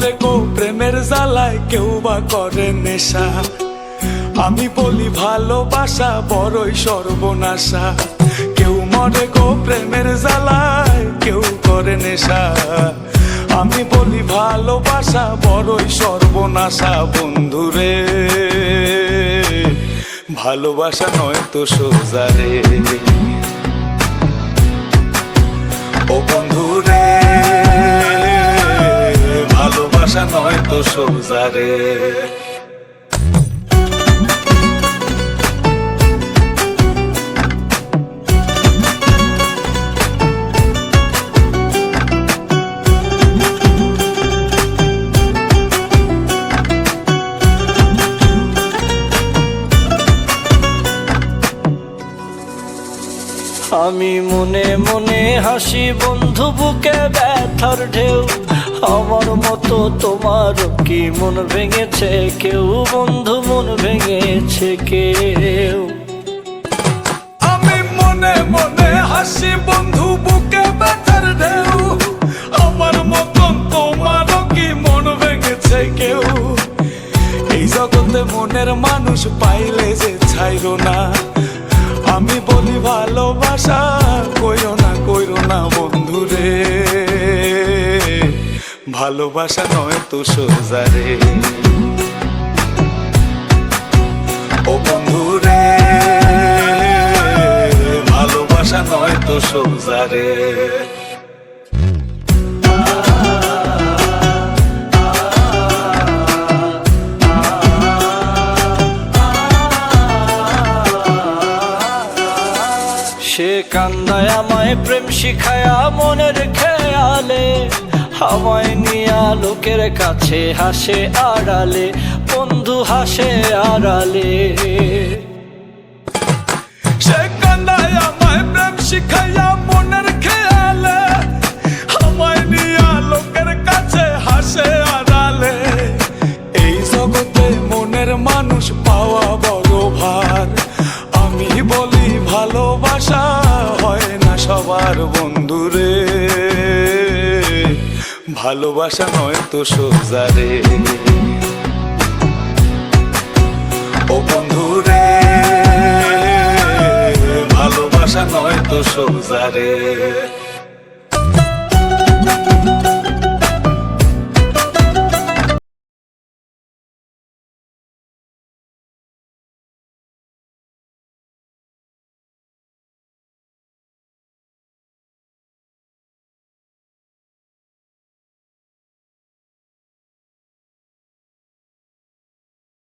মরে গো প্রেমের জ্বালায়, কেউ বা করে নেশা। আমি বলি ভালোবাসা বড়ই সর্বনাশা। কেউ মরে গো প্রেমের জ্বালায়, কেউ করে নেশা। আমি বলি ভালোবাসা বড়ই সর্বনাশা। বন্ধুরে ভালোবাসা নয় তো সোজা রে, ও বন্ধুরে ভালোবাসা নয় তো সোজা রে। আমি মনে মনে হাসি বন্ধু, বুকে ব্যথার ঢেউ। আমার মতো তোমার কি মন ভেঙেছে কেউ? বন্ধু মন ভেঙেছে কেউ? আমি মনে মনে হাসি বন্ধু, বুকে ব্যথার ঢেউ। আমার মতন তোমারও কি মন ভেঙেছে কেউ? এই জগতে মনের মানুষ পাইলে যে ছাইরো না। আমি বলি ভালোবাসা কইরো না বন্ধুরে, ভালোবাসা নয় তো সোজা রে, ও বন্ধুরে ভালোবাসা নয় তো সোজা রে। সে কান্দায় আমায় প্রেম শিখায়া মনের খেয়ালে, আমায় নিয়া লোকের কাছে হাসে আড়ালে, বন্ধু হাসে আড়ালে। সে কান্দায় আমায় প্রেম শিখায়া মনের খেয়ালে, আমায় নিয়া লোকের কাছে হাসে আড়ালে। এই জগতে মনের মানুষ পাওয়া বড় ভার। আমি বলি ভালোবাসা হয় না সবার বন্ধুরে, ভালোবাসা নয় তো সোজা রে, ও বন্ধুরে ভালোবাসা নয় তো সোজা রে।